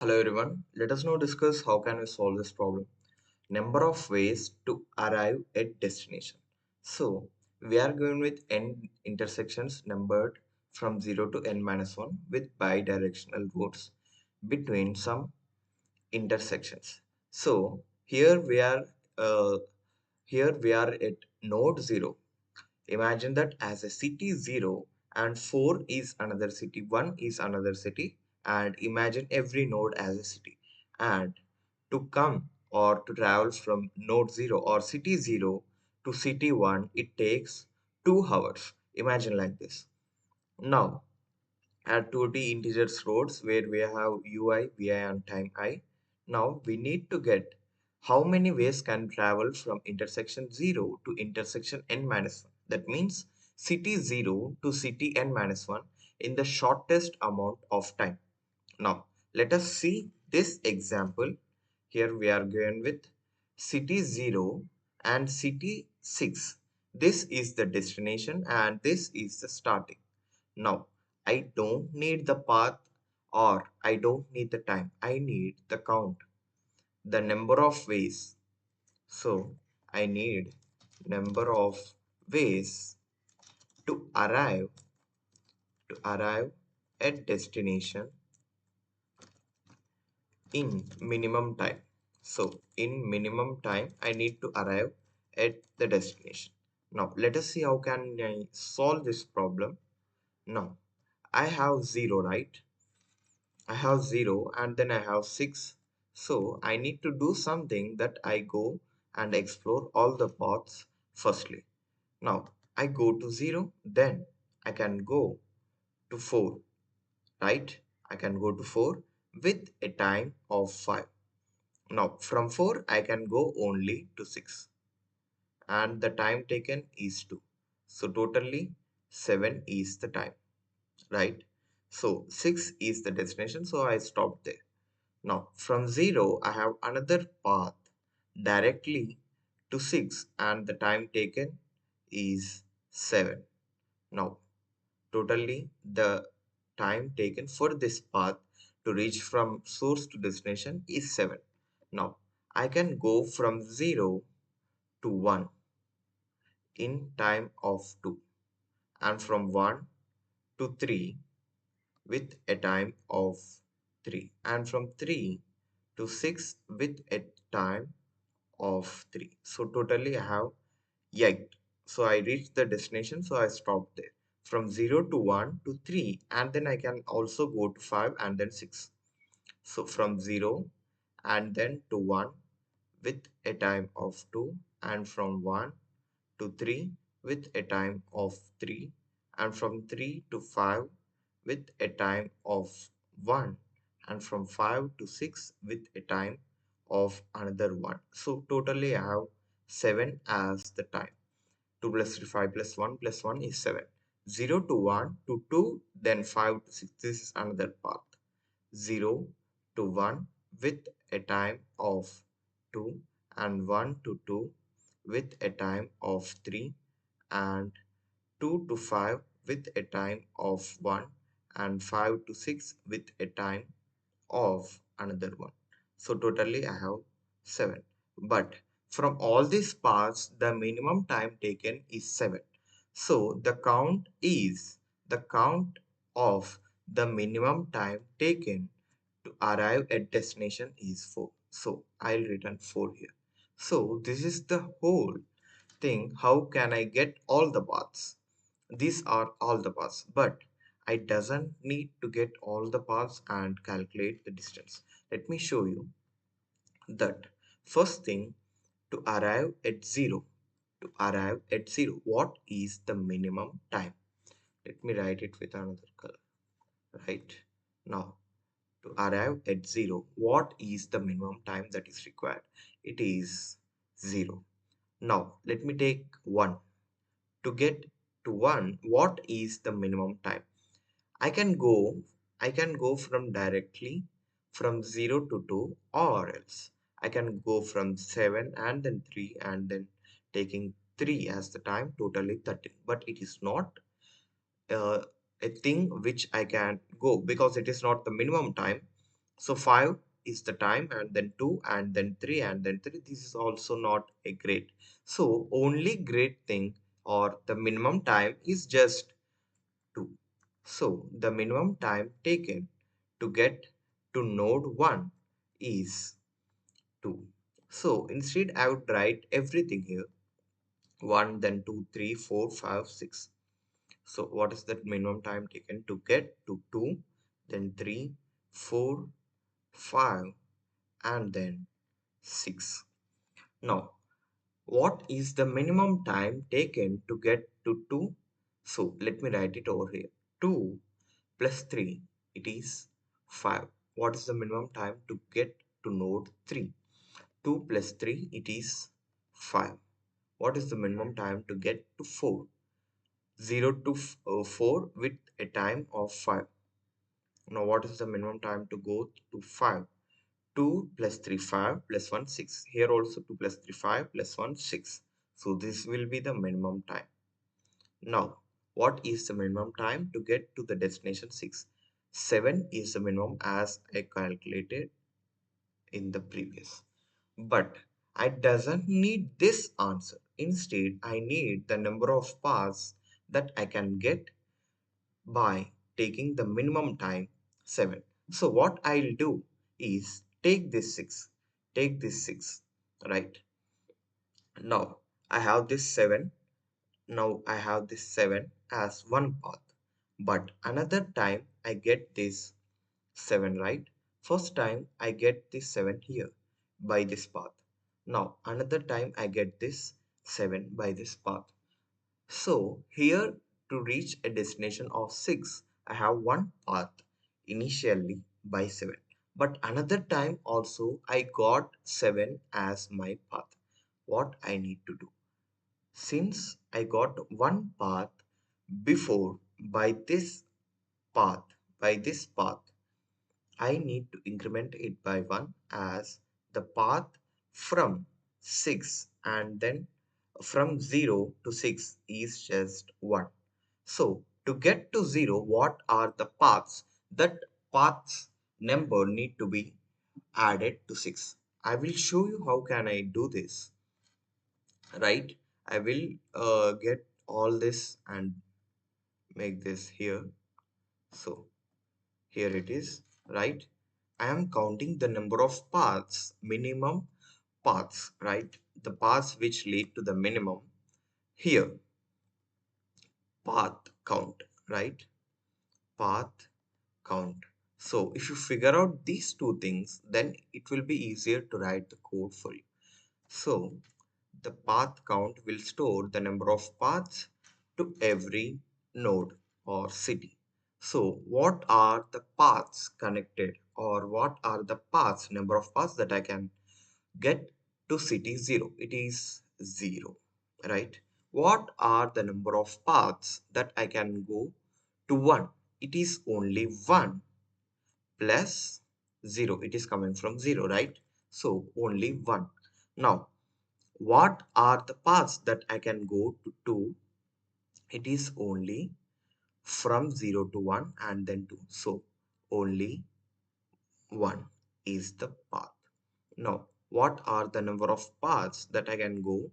Hello everyone, let us now discuss how can we solve this problem. Number of ways to arrive at destination. So we are going with n intersections numbered from 0 to n minus 1 with bidirectional roads between some intersections. So uh, here we are at node 0. Imagine that as a city 0 and 4 is another city, 1 is another city, and imagine every node as a city. And to come or to travel from node 0 or city 0 to city 1, it takes 2 hours. Imagine like this. Now, add 2D integers roads where we have ui, vi, and time I. Now we need to get how many ways can travel from intersection 0 to intersection n minus 1. That means city 0 to city n minus 1 in the shortest amount of time. Now let us see this example. Here we are going with city 0 and city 6. This is the destination and this is the starting. Now, I don't need the path or I don't need the time. I need the count, the number of ways. So, I need number of ways to arrive at destination in minimum time. So, in minimum time, I need to arrive at the destination. Now, let us see how can I solve this problem. Now, I have 0, right? I have 0 and then I have 6. So I need to do something that I go and explore all the paths firstly. Now I go to 0, then I can go to 4, right? I can go to 4 with a time of 5. Now from 4 I can go only to 6 and the time taken is 2. So totally 7 is the time, right? So 6 is the destination, so I stopped there. Now, from 0, I have another path directly to 6 and the time taken is 7. Now, totally the time taken for this path to reach from source to destination is 7. Now, I can go from 0 to 1 in time of 2 and from 1 to 3 with a time of 3 and from 3 to 6 with a time of 3. So totally I have 8. So I reached the destination, so I stopped there. From 0 to 1 to 3 and then I can also go to 5 and then 6. So from 0 and then to 1 with a time of 2 and from 1 to 3 with a time of 3 and from 3 to 5 with a time of 1 and from 5 to 6 with a time of another 1. So totally I have 7 as the time. 2 plus 3, 5 plus 1 plus 1 is 7. 0 to 1 to 2, then 5 to 6. This is another path. 0 to 1 with a time of 2 and 1 to 2 with a time of 3 and 2 to 5 with a time of 1 and 5 to 6 with a time of another one. So totally I have 7. But from all these paths, the minimum time taken is 7. So the count of the minimum time taken to arrive at destination is 4. So I'll return 4 here. So this is the whole thing. How can I get all the paths? These are all the paths, but I doesn't need to get all the paths and calculate the distance. Let me show you that. First thing, to arrive at 0, what is the minimum time? Let me write it with another color. Right now, to arrive at 0, what is the minimum time that is required? It is 0. Now let me take 1. To get to 1, what is the minimum time? I can go from directly from 0 to 2, or else I can go from 7 and then 3 and then taking 3 as the time, totally 13. But it is not uh, a thing which I can go because it is not the minimum time. So 5 is the time, and then 2, and then 3, and then 3. This is also not a great. So only great thing or the minimum time is just 2. So the minimum time taken to get to node 1 is 2. So instead I would write everything here. 1, then 2, 3, 4, 5, 6. So what is that minimum time taken to get to 2, then 3, 4, 5, and then 6. Now, what is the minimum time taken to get to 2? So let me write it over here. 2 plus 3, it is 5. What is the minimum time to get to node 3? 2 plus 3, it is 5. What is the minimum time to get to 4? 0 to 4 with a time of 5. Now what is the minimum time to go to 5? 2 plus 3 5 plus 1 6. Here also 2 plus 3 5 plus 1 6. So this will be the minimum time. Now what is the minimum time to get to the destination 6? 7 is the minimum as I calculated in the previous. But I doesn't need this answer. Instead, I need the number of paths that I can get by taking the minimum time 7. So what I'll do is take this 6, right? Now I have this 7. Now I have this 7 as one path. But another time I get this 7, right? First time I get this 7 here by this path. Now another time I get this 7 by this path. So here to reach a destination of 6, I have one path initially by 7. But another time also I got 7 as my path. What I need to do? Since I got one path before path, by this path, I need to increment it by 1 as the path from 6 and then from 0 to 6 is just 1. So to get to 0, what are the paths? That paths number need to be added to 6. I will show you how can I do this, right? I will get all this and make this here. So here it is, right? I am counting the number of paths, minimum paths, right? The paths which lead to the minimum. Here, path count, right? Path count. So if you figure out these two things, then it will be easier to write the code for you. So the path count will store the number of paths to every node or city. So what are the paths connected, or what are the paths, number of paths that I can get to city 0? It is 0, right? What are the number of paths that I can go to 1? It is only 1 plus 0. It is coming from 0, right? So only 1. Now what are the paths that I can go to 2? It is only from 0 to 1 and then 2. So only 1 is the path. Now, what are the number of paths that I can go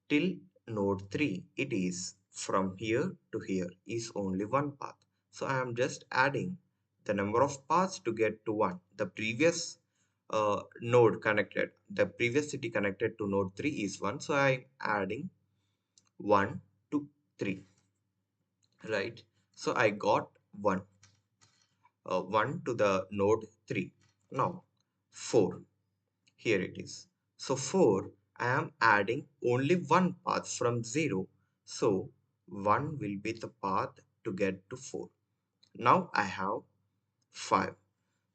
till node 3? It is from here to here is only one path. So I am just adding the number of paths to get to 1. The previous the previous city connected to node 3 is 1. So I am adding 1 to 3, right? So I got 1 to the node 3. Now 4, here it is. So 4, I am adding only one path from 0. So 1 will be the path to get to 4. Now I have 5.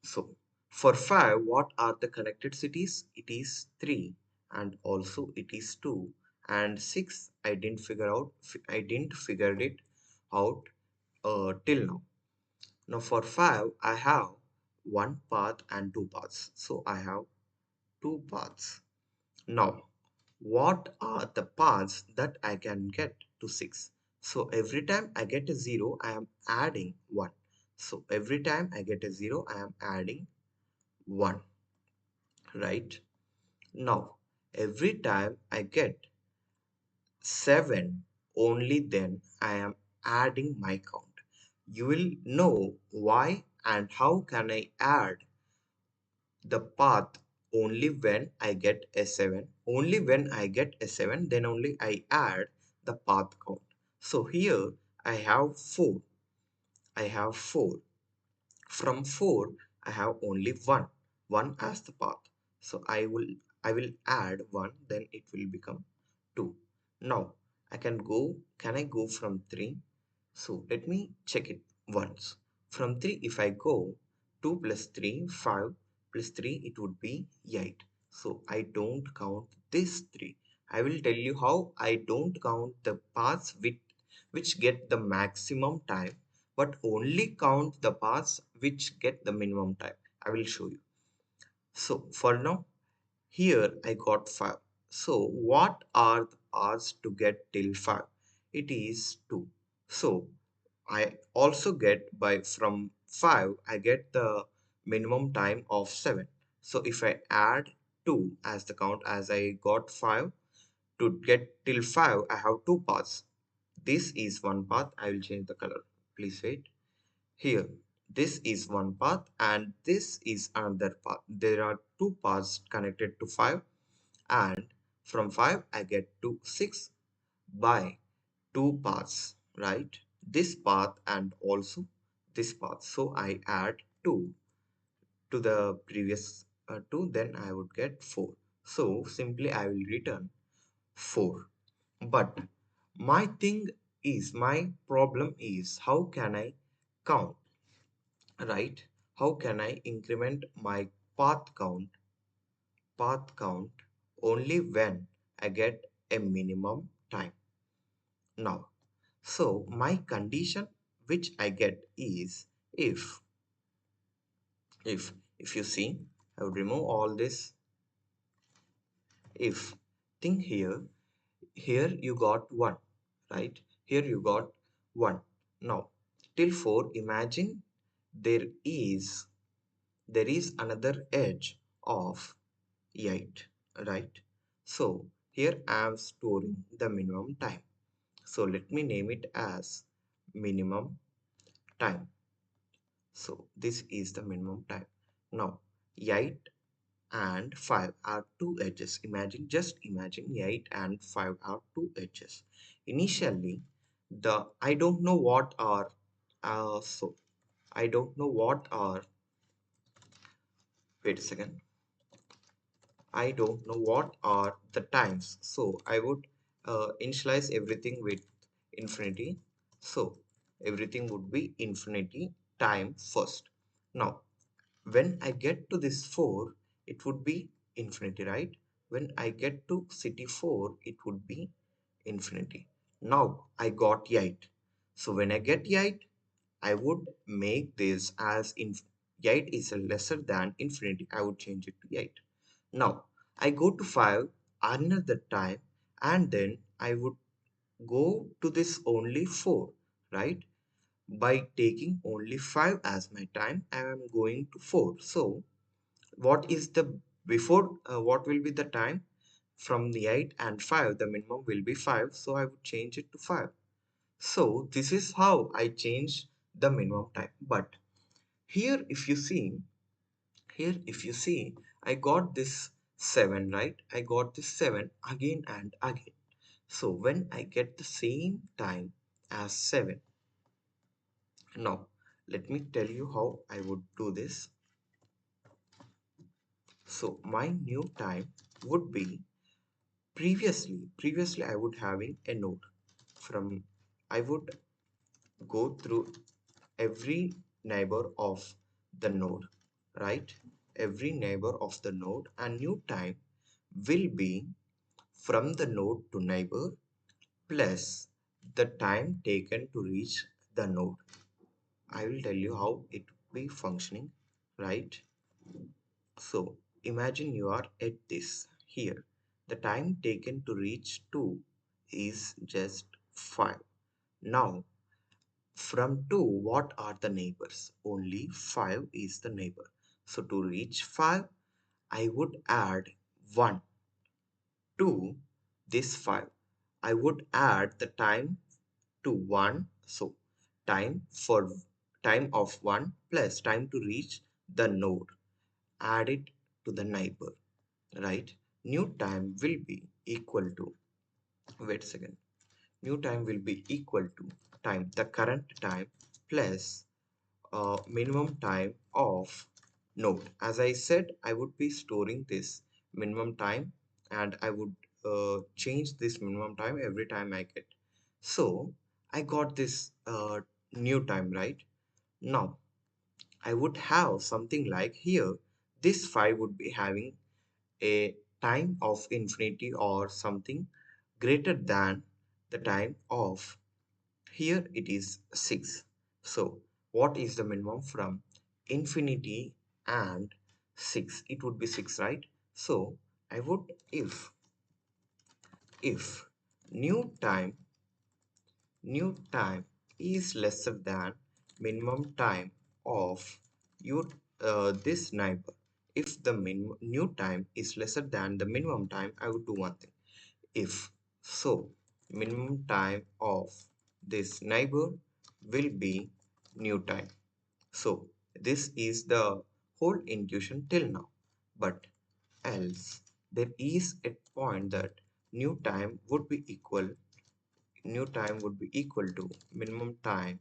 So for 5, what are the connected cities? It is 3 and also it is 2 and 6. I didn't figure it out till now. Now for 5, I have one path and two paths. So I have two paths. Now what are the paths that I can get to 6? So every time I get a 0, I am adding 1. So every time I get a 0, I am adding 1, right? Now, every time I get 7, only then I am adding my count. You will know why and how can I add the path only when I get a 7. Only when I get a 7, then only I add the path count. So here I have 4. I have 4. From 4, I have only 1 as the path. So I will add 1, then it will become 2. Now can I go from 3? So let me check it once. From 3, if I go 2 plus 3, 5 plus 3, it would be 8. So I don't count this 3. I will tell you how I don't count the paths which get the maximum time, but only count the paths which get the minimum time. I will show you. So for now, here I got 5. So what are the paths to get till 5? It is 2. So I also get from 5, I get the minimum time of 7. So if I add 2 as the count, as I got 5, to get till 5, I have 2 paths. This is one path. I will change the color. Please wait. Here, this is one path and this is another path. There are 2 paths connected to 5, and from 5 I get to 6 by 2 paths, right? This path and also this path. So I add 2 to the previous 2, then I would get 4. So simply I will return 4. But my problem is, how can I count, right? How can I increment my path count only when I get a minimum time? Now, so my condition which I get is, if you see, I would remove all this. If think here you got 1, right? Here you got 1. Now till 4, imagine there is another edge of 8, right? So here I am storing the minimum time. So let me name it as minimum time. So this is the minimum time. Now 8 and 5 are 2 edges. Just imagine 8 and 5 are 2 edges. Initially, I don't know what are, so I don't know what are, wait a second. I don't know what are the times. So I would initialize everything with infinity. So everything would be infinity time first. Now, when I get to this 4, it would be infinity, right? When I get to city 4, it would be infinity. Now I got 8. So when I get 8, I would make this as 8 is lesser than infinity. I would change it to 8. Now I go to 5 another time, and then I would go to this only 4, right? By taking only 5 as my time, I am going to 4. So what is the what will be the time from the 8 and 5? The minimum will be 5, so I would change it to 5. So this is how I change the minimum time. But here if you see, I got this 7, right? I got this 7 again and again. So when I get the same time as 7, now let me tell you how I would do this. So my new time would be, previously I would having a node. From I would go through every neighbor of the node, right? Every neighbor of the node, and new time will be from the node to neighbor plus the time taken to reach the node. I will tell you how it will be functioning, right? So imagine you are at this here. The time taken to reach 2 is just 5. Now From 2, what are the neighbors? Only 5 is the neighbor. So to reach 5, I would add 1 to this 5. I would add the time to 1. So time of 1 plus time to reach the node. Add it to the neighbor, right? New time will be equal to, wait a second. New time will be equal to the current time plus minimum time of node. As I said, I would be storing this minimum time, and I would change this minimum time every time I get. So I got this new time, right? Now I would have something like here, this 5 would be having a time of infinity or something greater than the time of, here it is 6. So what is the minimum from infinity and 6? It would be 6, right? So I would, if new time is lesser than minimum time of your this neighbor. If the new time is lesser than the minimum time, I would do one thing. If so, minimum time of this neighbor will be new time. So this is the whole intuition till now. But else there is a point that new time would be equal to minimum time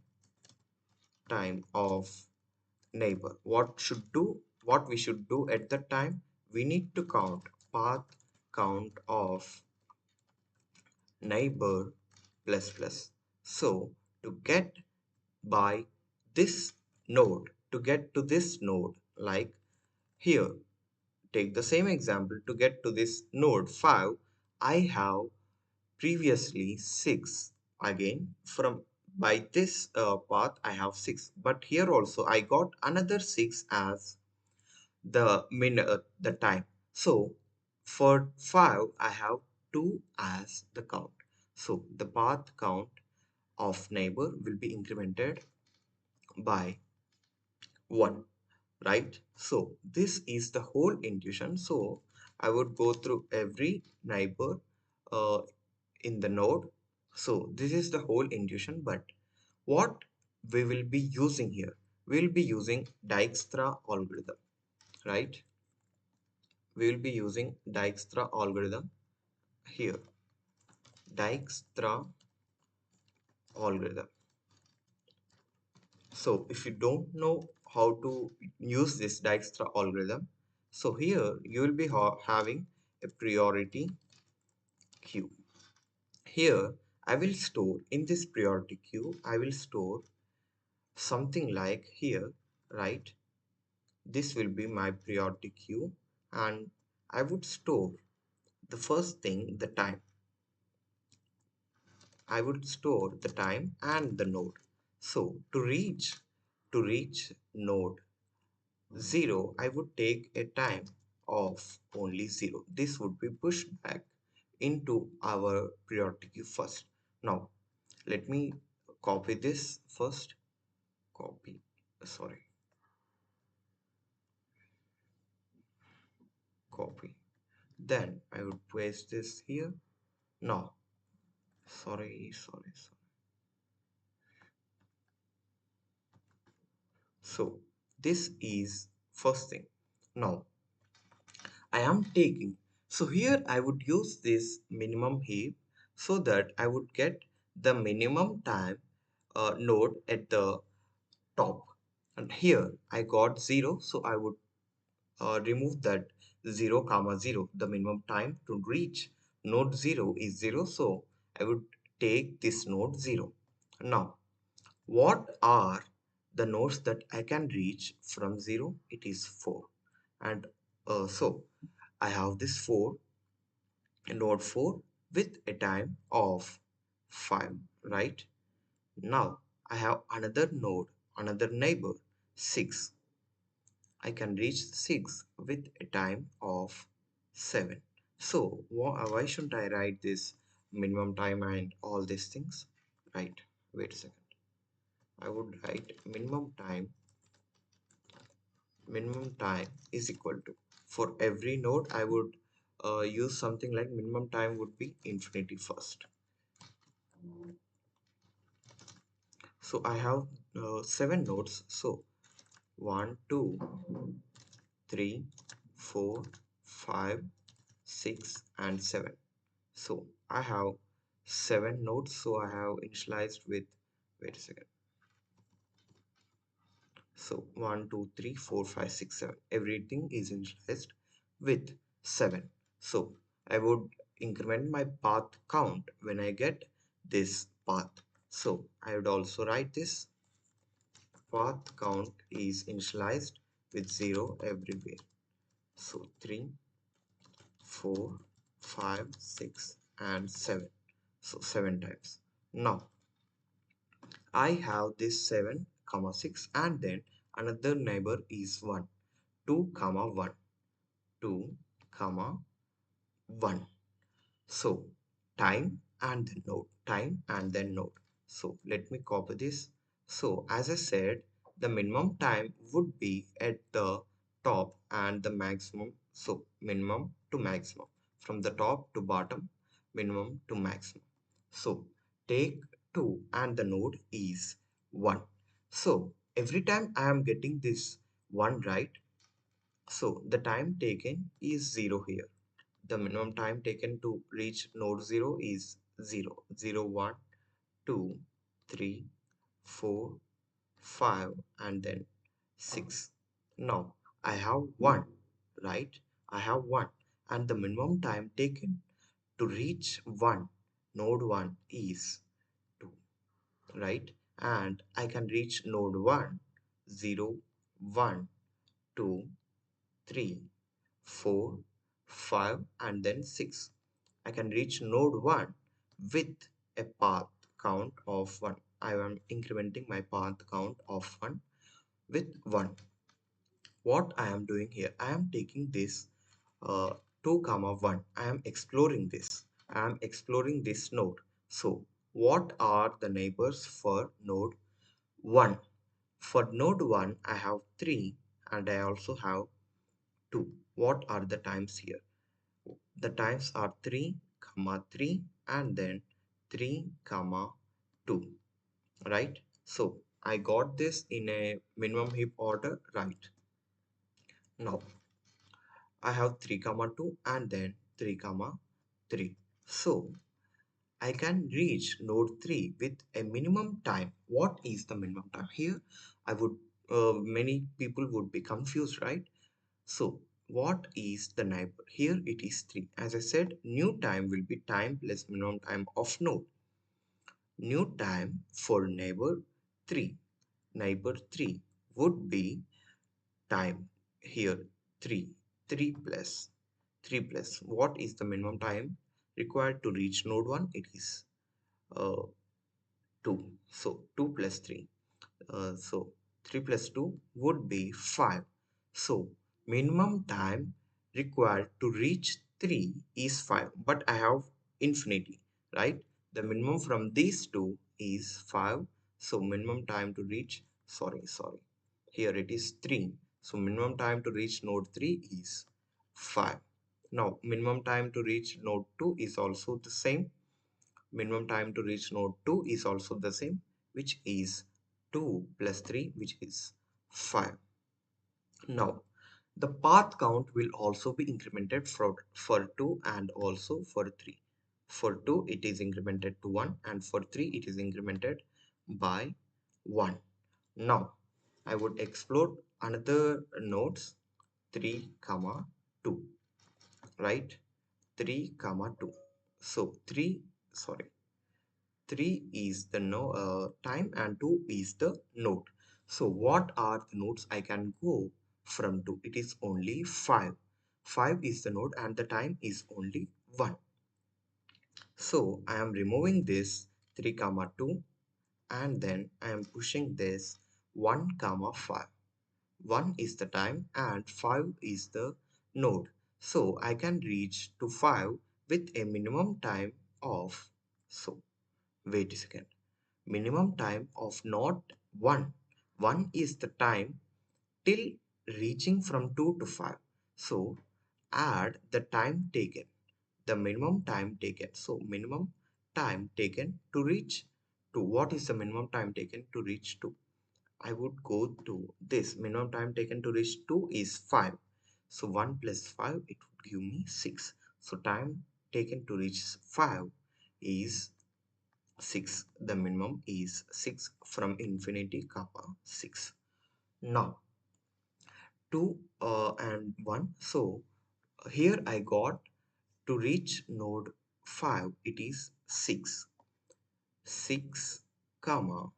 of neighbor. What we should do at that time, we need to count path count of neighbor plus plus. So to get by this node, to get to this node, like here, take the same example. To get to this node 5, I have previously 6. Again, from by this path I have 6, but here also I got another 6 as the time. So for 5 I have 2 as the count. So the path count of neighbor will be incremented by 1, right? So this is the whole intuition. So I would go through every neighbor uh, in the node. So this is the whole intuition. But what we will be using here, we will be using Dijkstra algorithm, right? We will be using Dijkstra algorithm here. Dijkstra algorithm. So if you don't know how to use this Dijkstra algorithm, so here you will be having a priority queue. Here I will store, in this priority queue, I will store something like here, right? This will be my priority queue, and I would store the first thing, the time. I would store the time and the node. So to reach node 0, I would take a time of only 0. This would be pushed back into our priority queue first. Now, let me copy this first. Copy, sorry, copy. Then I would paste this here. No, sorry. So this is first thing. Now I am taking, so here I would use this minimum heap so that I would get the minimum time node at the top, and here I got 0, so I would remove that 0 comma 0. The minimum time to reach node 0 is 0, so I would take this node 0. Now what are the nodes that I can reach from 0? It is 4, and so I have this 4, node 4 with a time of 5, right? Now I have another node, another neighbor 6. I can reach 6 with a time of 7. So why shouldn't I write this minimum time and all these things? Right, wait a second. I would write minimum time is equal to, for every node I would use something like minimum time would be infinity first. So I have 7 nodes. So 1 2 3 4 5 6 and 7. So I have 7 nodes. So I have initialized with, wait a second, so 1 2 3 4 5 6 7, everything is initialized with 7. So I would increment my path count when I get this path. So I would also write this path count is initialized with 0 everywhere. So 3 4 5 6 and 7. So 7 times. Now I have this 7 comma 6, and then another neighbor is 1, 2 comma 1, 2 comma 1. So time and then node, time and then node. So let me copy this. So as I said, the minimum time would be at the top and the maximum. So minimum to maximum, from the top to bottom, minimum to maximum. So take 2 and the node is 1. So every time I am getting this 1 right, so the time taken is 0 here. The minimum time taken to reach node 0 is 0. 0, 1, 2, 3, 4, 5, and then 6. Now I have 1, right? I have 1, and the minimum time taken to reach 1, node 1 is 2, right? And I can reach node 1, 0, 1, 2, 3, 4, 5, and then 6. I can reach node 1 with a path count of 1. I am incrementing my path count of 1 with 1. What I am doing here, I am taking this 2 comma 1. I am exploring this. I am exploring this node. So what are the neighbors for node 1? For node 1, I have 3 and I also have 2. What are the times here? The times are 3 comma 3 and then 3 comma 2, right? So I got this in a minimum heap order, right? Now I have 3 comma 2 and then 3 comma 3. So I can reach node 3 with a minimum time. What is the minimum time here? I would many people would be confused, right? So what is the neighbor? Here it is 3. As I said, new time will be time plus minimum time of node. New time for neighbor 3. Neighbor 3 would be time here 3. 3 plus 3 plus. What is the minimum time required to reach node 1? It is 2. So 2 plus 3. So 3 plus 2 would be 5. So minimum time required to reach 3 is 5, but I have infinity, right? The minimum from these two is 5. So minimum time to reach, sorry, here it is 3. So minimum time to reach node 3 is 5. Now minimum time to reach node 2 is also the same. Minimum time to reach node 2 is also the same, which is 2 plus 3, which is 5. Now the path count will also be incremented for 2 and also for 3. For 2 it is incremented to 1 and for 3 it is incremented by 1. Now I would explore another nodes 3 comma 2, right? 3 comma 2. So 3, sorry, 3 is the time and 2 is the node. So what are the nodes I can go from 2? It is only 5. 5 is the node and the time is only 1. So I am removing this 3 comma 2 and then I am pushing this 1 comma 5. 1 is the time and 5 is the node. So I can reach to 5 with a minimum time of, so wait a second, minimum time of not 1. 1 is the time till reaching from 2 to 5. So add the time taken, the minimum time taken. So minimum time taken to reach to, what is the minimum time taken to reach to? I would go to this. Minimum time taken to reach 2 is 5. So 1 plus 5, it would give me 6. So time taken to reach 5 is 6. The minimum is 6 from infinity comma 6. Now 2 and 1. So here I got to reach node 5, it is 6. 6 comma,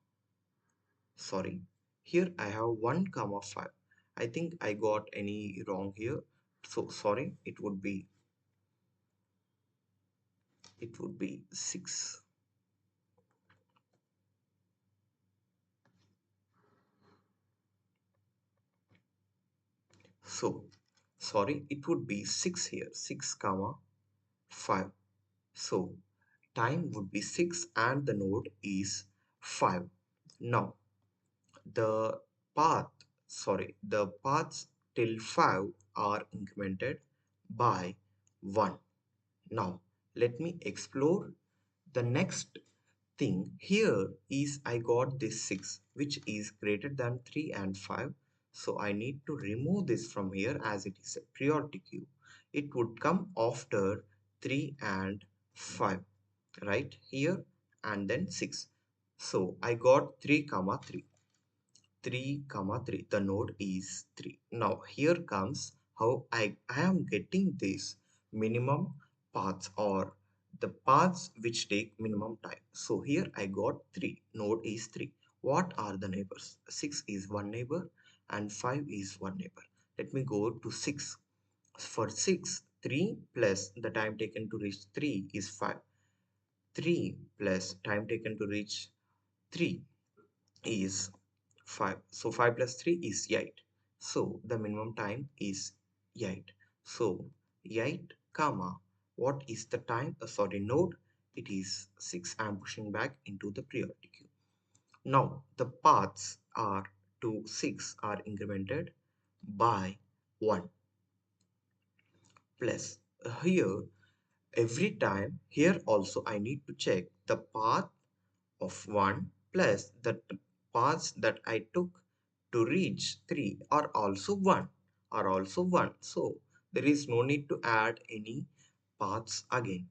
sorry, here I have 1 comma 5. I think I got any wrong here, so sorry, it would be 6. So sorry, it would be 6 here, 6 comma 5. So time would be 6 and the node is 5. Now the path, the paths till 5 are incremented by 1. Now let me explore the next thing. Here is I got this 6 which is greater than 3 and 5. So I need to remove this from here as it is a priority queue. It would come after 3 and 5, right here, and then 6. So I got 3 comma 3. 3 comma 3, the node is 3. Now here comes how I am getting this minimum paths, or the paths which take minimum time. So here I got 3, node is 3. What are the neighbors? 6 is one neighbor and 5 is one neighbor. Let me go to 6. For 6, 3 plus the time taken to reach 3 is 5. 3 plus time taken to reach 3 is 5. So 5 plus 3 is 8. So the minimum time is 8. So 8 comma, what is the time? Node, it is 6. I am pushing back into the priority queue. Now the paths are to 6 are incremented by 1 plus here every time. Here also I need to check the path of 1 plus the paths that I took to reach 3 are also 1, so there is no need to add any paths again.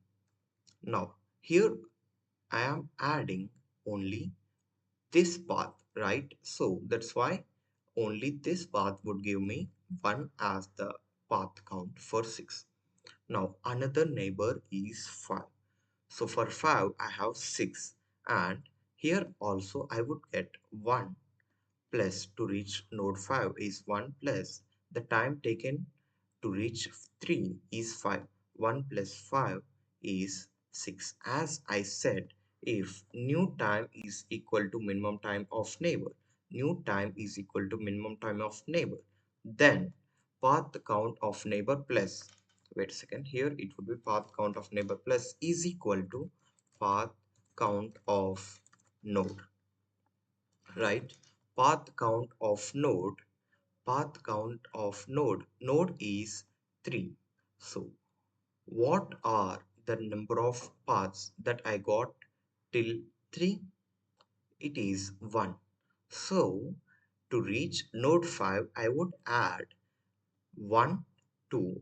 Now here I am adding only this path, right? So that's why only this path would give me 1 as the path count for 6. Now another neighbor is 5. So for 5 I have 6, and here also I would get 1 plus to reach node 5 is 1 plus the time taken to reach 3 is 5. 1 plus 5 is 6. As I said, if new time is equal to minimum time of neighbor, then path count of neighbor plus, wait a second, here it would be path count of neighbor plus is equal to path count of node, right? Path count of node is 3. So what are the number of paths that I got till 3? It is 1. So to reach node 5 I would add 1 to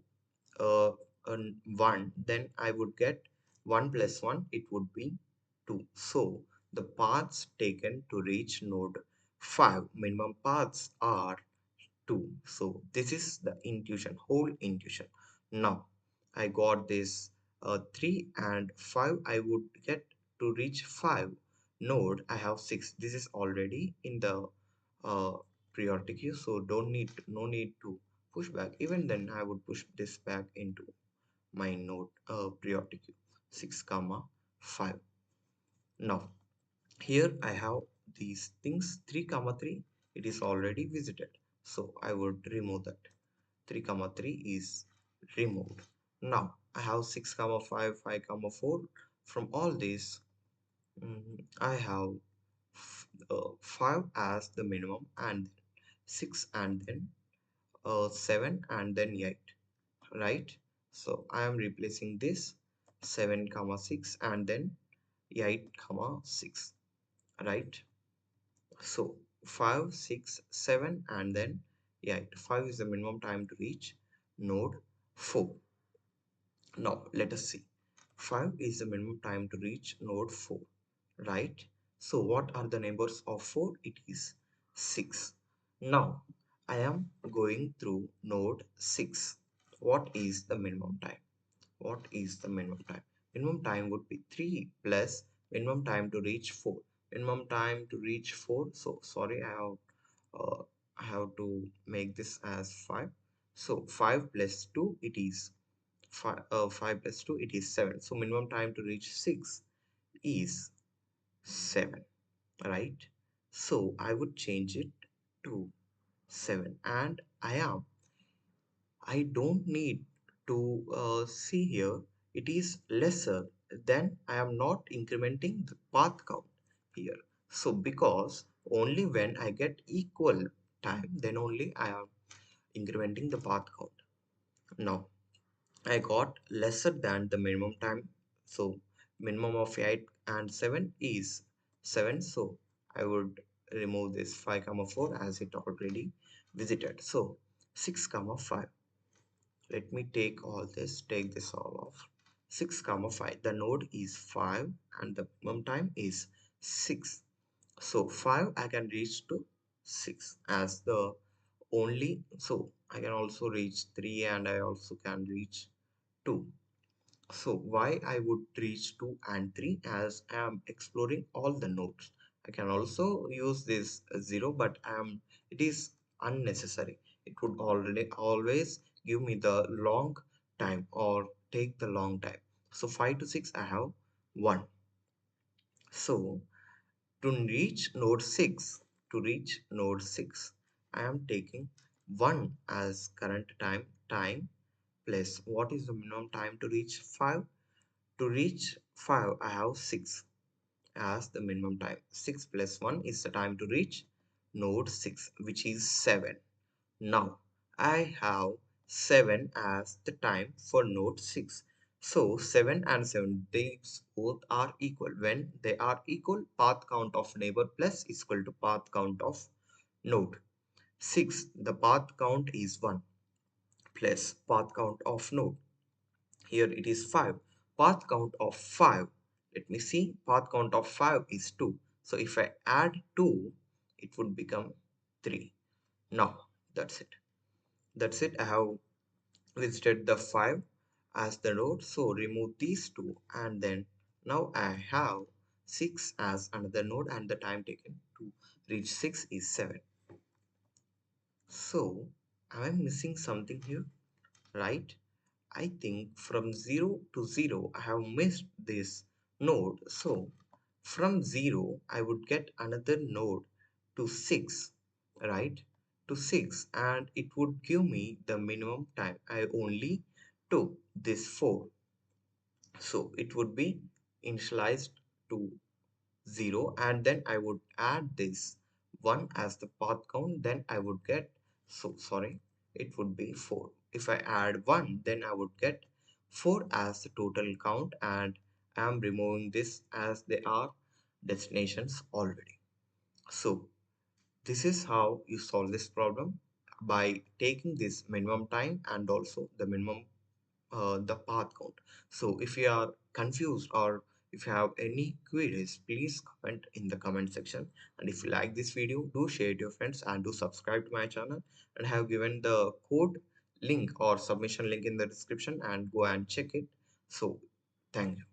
uh, 1, then I would get 1 plus 1, it would be 2. So the paths taken to reach node 5, minimum paths are 2. So this is the whole intuition. Now I got this 3 and 5. I would get to reach 5 node. I have 6. This is already in the uh, priority queue, so no need to push back. Even then I would push this back into my node priority queue, 6 comma 5. Now here I have these things, 3 comma 3, it is already visited, so I would remove that. 3 comma 3 is removed. Now I have 6 comma 5, 5 comma 4. From all these, I have 5 as the minimum, and 6, and then 7, and then 8, right? So I am replacing this 7 comma 6 and then 8 comma 6, right? So 5, 6, 7, and then 8. 5 is the minimum time to reach node 4. Now let us see. 5 is the minimum time to reach node 4, right? So what are the neighbors of 4? It is 6. Now I am going through node 6. What is the minimum time? What is the minimum time? Minimum time would be 3 plus minimum time to reach 4. Minimum time to reach 4. So sorry, uh, I have to make this as 5. So 5 plus 2, it is 5 plus 2, it is 7. So minimum time to reach 6 is 7, right? So I would change it to 7, and I don't need to see here it is lesser, then I am not incrementing the path count here. So because only when I get equal time, then only I am incrementing the path count. Now I got lesser than the minimum time, so minimum of 8 and 7 is 7. So I would remove this 5 comma 4 as it already visited. So 6 comma 5. Let me take this all off. 6 comma 5. The node is 5 and the minimum time is 6. So 5 I can reach to 6 as the only. So I can also reach 3 and I also can reach 2. So why I would reach 2 and 3, as I am exploring all the nodes. I can also use this 0, but it is unnecessary. It would already always give me the long time or take the long time. So 5 to 6 I have 1. So to reach node 6, I am taking 1 as current time plus what is the minimum time to reach 5. To reach 5, I have 6 as the minimum time. 6 plus 1 is the time to reach node 6, which is 7. Now, I have 7 as the time for node 6. So, 7 and 7, these both are equal. When they are equal, path count of neighbor plus is equal to path count of node. 6, the path count is 1 plus path count of node. Here it is 5. Path count of 5. Let me see. Path count of 5 is 2. So if I add 2, it would become 3. Now, that's it. That's it. I have visited the 5 as the node. So remove these two, and then now I have 6 as another node, and the time taken to reach 6 is 7. So am I missing something here? Right? I think from 0 to 0 I have missed this node. So from 0 I would get another node to 6, right? To 6, and it would give me the minimum time. I only took this 4. So it would be initialized to 0, and then I would add this 1 as the path count, then I would get, so sorry, it would be 4. If I add 1, then I would get 4 as the total count, and I am removing this as they are destinations already. So this is how you solve this problem, by taking this minimum time and also the minimum the path count. So if you are confused or if you have any queries, please comment in the comment section. And if you like this video, do share it to your friends and do subscribe to my channel. And I have given the code link or submission link in the description, and go and check it. So thank you.